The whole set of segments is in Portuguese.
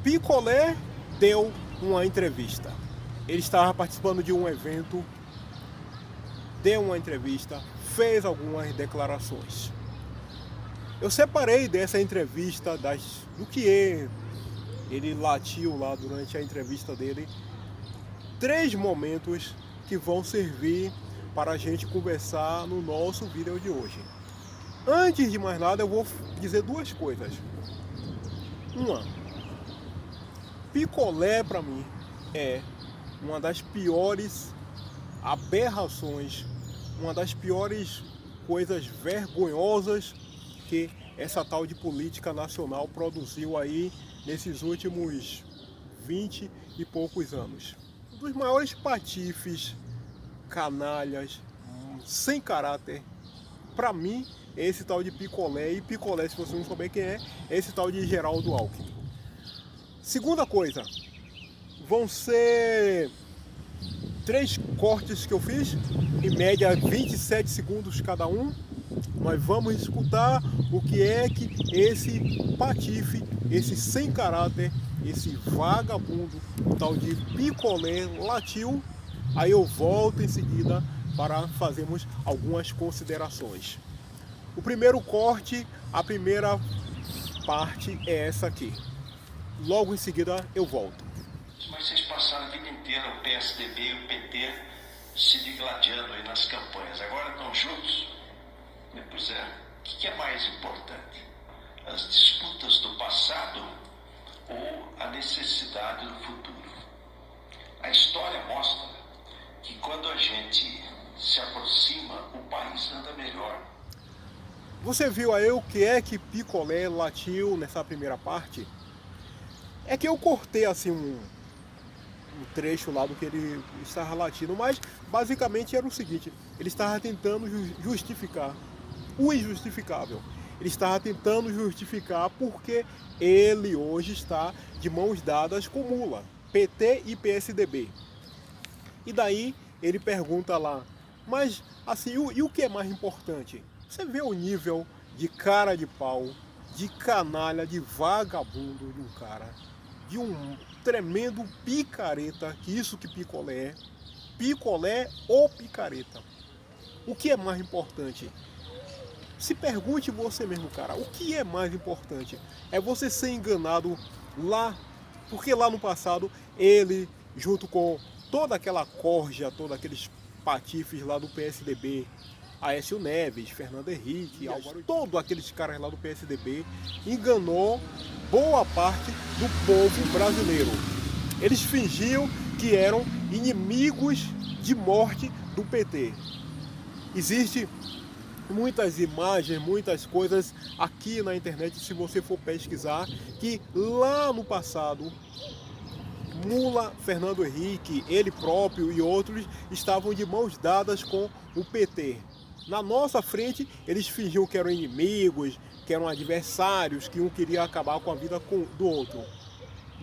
Picolé deu uma entrevista. Ele estava participando de um evento, deu uma entrevista, fez algumas declarações. Eu separei dessa entrevista do que ele latiu lá durante a entrevista dele, 3 momentos que vão servir para a gente conversar no nosso vídeo de hoje. Antes de mais nada, eu vou dizer 2 coisas. Uma, picolé para mim é uma das piores aberrações, uma das piores coisas vergonhosas que essa tal de política nacional produziu aí nesses últimos 20 e poucos anos. Um dos maiores patifes, canalhas, sem caráter, para mim, é esse tal de Picolé. E Picolé, se você não souber quem é esse tal de Geraldo Alckmin. Segunda coisa, vão ser 3 cortes que eu fiz, em média 27 segundos cada um. Nós vamos escutar o que é que esse patife, esse sem caráter, esse vagabundo, o tal de Picolé latiu. Aí eu volto em seguida para fazermos algumas considerações. O primeiro corte, a primeira parte é essa aqui. Logo em seguida eu volto. Mas vocês passaram a vida inteira, o PSDB e o PT, se digladiando aí nas campanhas. Agora estão juntos? Pois é, o que é mais importante? As disputas do passado ou a necessidade do futuro? A história mostra que quando a gente se aproxima, o país anda melhor. Você viu aí o que é que Picolé latiu nessa primeira parte? É que eu cortei assim um trecho lá do que ele estava latindo, mas basicamente era o seguinte: ele estava tentando justificar o injustificável. Ele estava tentando justificar porque ele hoje está de mãos dadas com Lula, PT e PSDB. E daí ele pergunta lá, mas assim, e o que é mais importante? Você vê o nível de cara de pau, de canalha, de vagabundo de um cara, de um tremendo picareta, que isso que Picolé é, Picolé ou picareta. O que é mais importante? Se pergunte você mesmo, cara, o que é mais importante? É você ser enganado lá, porque lá no passado ele, junto com toda aquela corja, todos aqueles patifes lá do PSDB, Aécio Neves, Fernando Henrique, todos aqueles caras lá do PSDB, enganou boa parte do povo brasileiro. Eles fingiam que eram inimigos de morte do PT. Existe muitas imagens, muitas coisas aqui na internet, se você for pesquisar, que lá no passado Lula, Fernando Henrique, ele próprio e outros estavam de mãos dadas com o PT. Na nossa frente, eles fingiam que eram inimigos, que eram adversários, que um queria acabar com a vida do outro.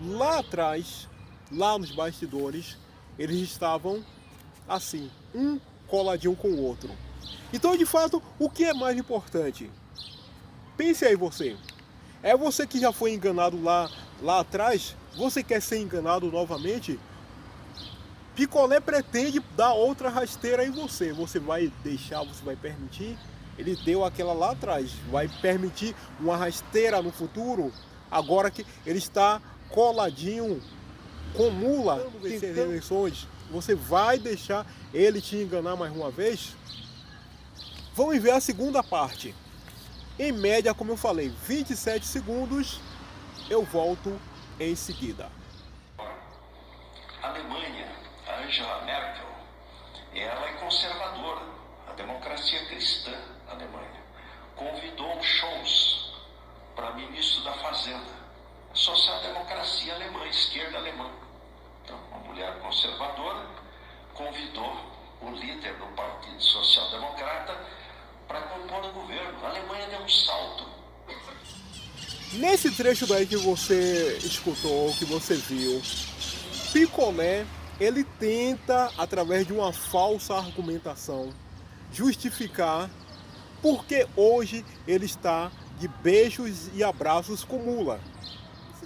Lá atrás, lá nos bastidores, eles estavam assim, um coladinho com o outro. Então, de fato, o que é mais importante? Pense aí você. É você que já foi enganado lá atrás? Você quer ser enganado novamente? Picolé pretende dar outra rasteira em você. Você vai deixar, você vai permitir? Ele deu aquela lá atrás. Vai permitir uma rasteira no futuro? Agora que ele está coladinho com Lula vencer eleições, você vai deixar ele te enganar mais uma vez? Vamos ver a segunda parte. Em média, como eu falei, 27 segundos, eu volto em seguida. A Alemanha, a Angela Merkel, ela é conservadora, a democracia cristã na Alemanha. Convidou um Scholz para ministro da Fazenda, social-democracia alemã, esquerda alemã. Então, uma mulher conservadora convidou o líder do Partido Social-Democrata para compor o governo. A Alemanha deu um salto. Nesse trecho daí que você escutou, que você viu, Picolé, ele tenta, através de uma falsa argumentação, justificar porque hoje ele está de beijos e abraços com Lula.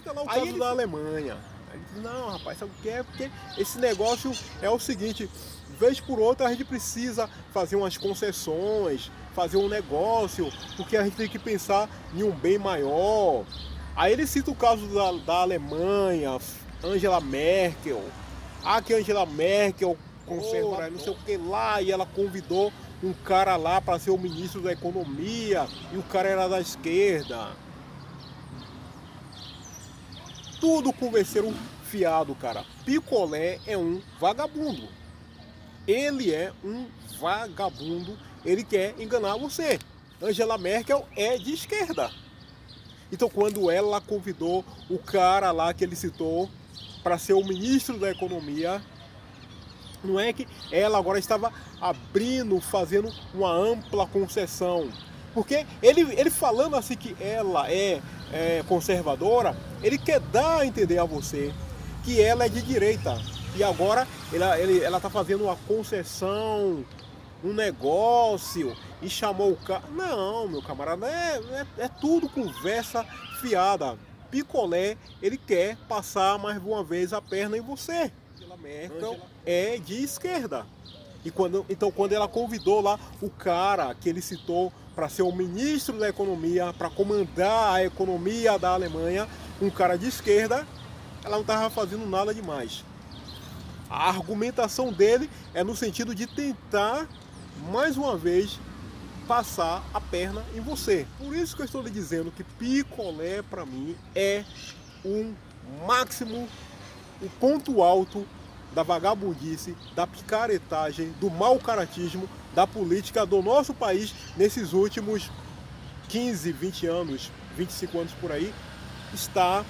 cita lá o caso da Alemanha. Aí ele diz, não, rapaz, sabe o que é? Porque esse negócio é o seguinte, vez por outra a gente precisa fazer umas concessões, fazer um negócio, porque a gente tem que pensar em um bem maior. Aí ele cita o caso da Alemanha, Angela Merkel. Que Angela Merkel conservadora, não sei o que lá, e ela convidou um cara lá para ser o ministro da economia, e o cara era da esquerda. Tudo convenceram fiado, cara. Picolé é um vagabundo. Ele é um vagabundo. Ele quer enganar você. Angela Merkel é de esquerda. Então quando ela convidou o cara lá que ele citou para ser o ministro da economia, não é que ela agora estava abrindo, fazendo uma ampla concessão. Porque ele falando assim que ela é conservadora, ele quer dar a entender a você que ela é de direita. E agora ela está fazendo uma concessão, um negócio, e chamou o cara. Não, meu camarada, é tudo conversa fiada. Picolé, ele quer passar mais uma vez a perna em você. Angela Merkel é de esquerda. Então quando ela convidou lá o cara que ele citou para ser o ministro da economia, para comandar a economia da Alemanha, um cara de esquerda, ela não estava fazendo nada demais. A argumentação dele é no sentido de tentar, mais uma vez, passar a perna em você. Por isso que eu estou lhe dizendo que picolé, para mim, é um máximo, o ponto alto da vagabundice, da picaretagem, do mau caratismo, da política do nosso país nesses últimos 15, 20 anos, 25 anos por aí, está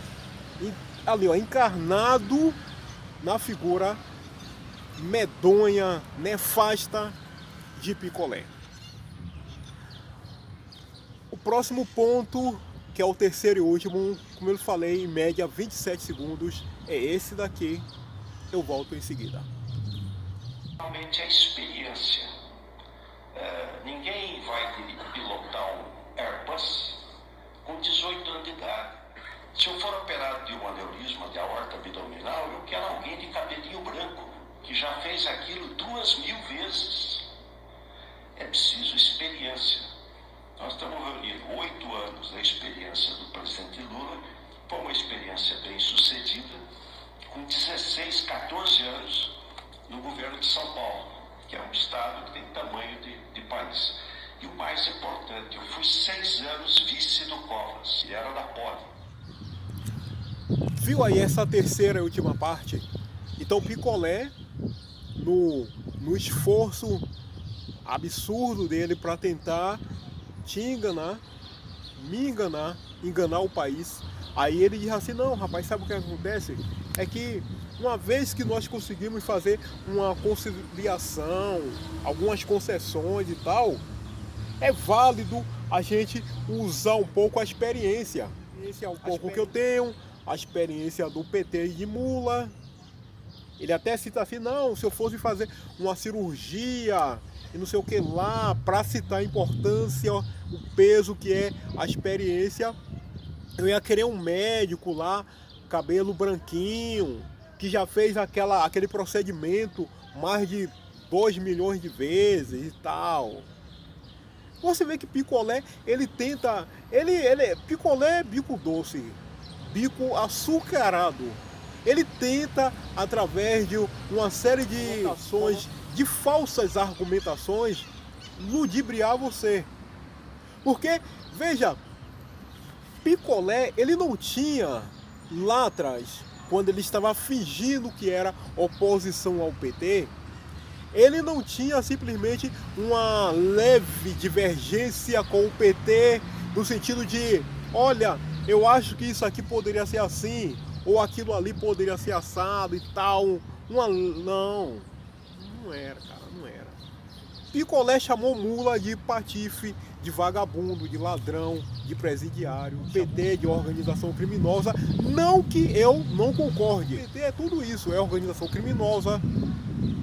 ali, ó, encarnado na figura medonha, nefasta de picolé. O próximo ponto, que é o terceiro e último, como eu falei, em média 27 segundos, é esse daqui. Eu volto em seguida. Realmente a experiência. Ninguém vai pilotar um Airbus com 18 anos de idade. Se eu for operado de um aneurisma de aorta abdominal, eu quero alguém de cabelinho branco, que já fez aquilo 2000 vezes. É preciso experiência. Nós estamos reunindo 8 anos da experiência do presidente Lula, foi uma experiência bem sucedida, com 16, 14 anos no governo de São Paulo, que é um estado que tem tamanho de país. E o mais importante, eu fui 6 anos vice do Covas, ele era da Poli. Viu aí essa terceira e última parte? Então picolé, no esforço absurdo dele para tentar te enganar, me enganar, enganar o país. Aí ele diz assim, não, rapaz, sabe o que acontece? É que uma vez que nós conseguimos fazer uma conciliação, algumas concessões e tal, é válido a gente usar um pouco a experiência. Esse é um pouco que eu tenho, a experiência do PT de Mula. Ele até cita assim, não, se eu fosse fazer uma cirurgia e não sei o que lá, para citar a importância, o peso que é a experiência, eu ia querer um médico lá, cabelo branquinho, que já fez aquele procedimento mais de 2 milhões de vezes e tal. Você vê que picolé, ele tenta, picolé é bico doce, bico açucarado. Ele tenta, através de uma série de ações, de falsas argumentações, ludibriar você. Porque, veja, picolé, ele não tinha lá atrás, quando ele estava fingindo que era oposição ao PT, ele não tinha simplesmente uma leve divergência com o PT, no sentido de, olha, eu acho que isso aqui poderia ser assim, ou aquilo ali poderia ser assado e tal. Não era, cara, não era. Picolé chamou Mula de patife, de vagabundo, de ladrão, de presidiário, PT de organização criminosa. Não que eu não concorde. PT é tudo isso, é organização criminosa.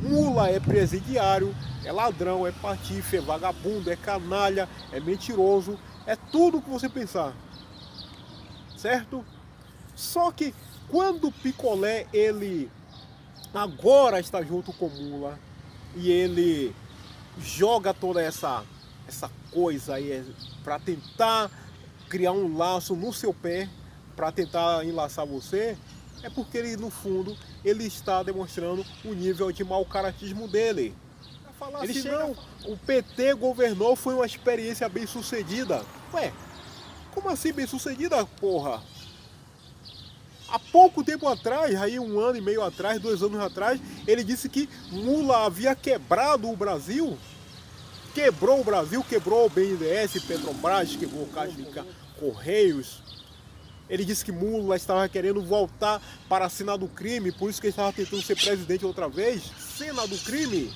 Mula é presidiário, é ladrão, é patife, é vagabundo, é canalha, é mentiroso, é tudo o que você pensar. Certo? Só que quando o Picolé, ele agora está junto com o Mula e ele joga toda essa coisa aí para tentar criar um laço no seu pé, para tentar enlaçar você, é porque ele, no fundo, ele está demonstrando o nível de mau caratismo dele. Ele assim, não, o PT governou, foi uma experiência bem sucedida. Ué, como assim bem sucedida, porra? Há pouco tempo atrás, aí 1 ano e meio atrás, 2 anos atrás, ele disse que Lula havia quebrado o Brasil. Quebrou o Brasil, quebrou o BNDES, Petrobras, quebrou o Caixa de Correios. Ele disse que Lula estava querendo voltar para a cena do crime, por isso que ele estava tentando ser presidente outra vez. Cena do crime.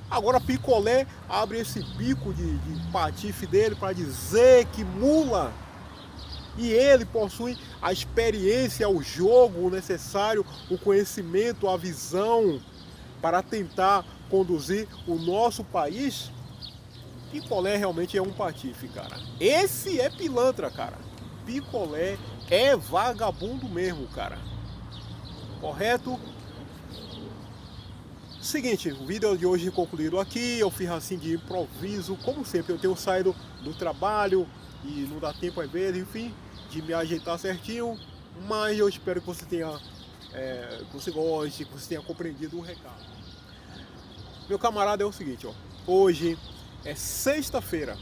Agora Picolé abre esse bico de patife dele para dizer que Lula e ele possui a experiência, o jogo necessário, o conhecimento, a visão para tentar conduzir o nosso país. Picolé realmente é um patife, cara. Esse é pilantra, cara. Picolé é vagabundo mesmo, cara. Correto? Seguinte, o vídeo de hoje concluído aqui. Eu fiz assim de improviso. Como sempre, eu tenho saído do trabalho e não dá tempo às vezes, enfim, de me ajeitar certinho. Mas eu espero que você tenha, que você goste, que você tenha compreendido o recado. Meu camarada, é o seguinte, ó. Hoje é sexta-feira,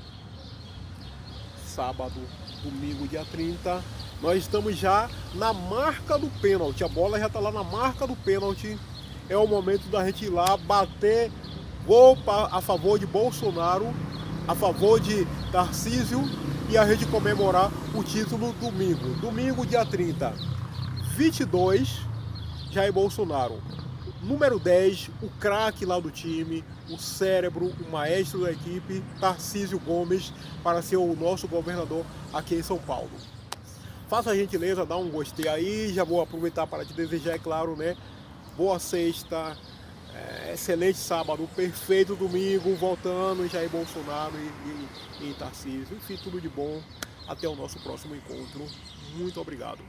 sábado, domingo, dia 30. Nós estamos já na marca do pênalti. A bola já está lá na marca do pênalti. É o momento da gente ir lá bater gol a favor de Bolsonaro, a favor de Tarcísio e a gente comemorar o título domingo. Domingo, dia 30. 22, Jair Bolsonaro. Número 10, o craque lá do time, o cérebro, o maestro da equipe, Tarcísio Gomes, para ser o nosso governador aqui em São Paulo. Faça a gentileza, dá um gostei aí, já vou aproveitar para te desejar, é claro, né? Boa sexta, excelente sábado, perfeito domingo, voltando Jair Bolsonaro e Tarcísio. Enfim, tudo de bom. Até o nosso próximo encontro. Muito obrigado.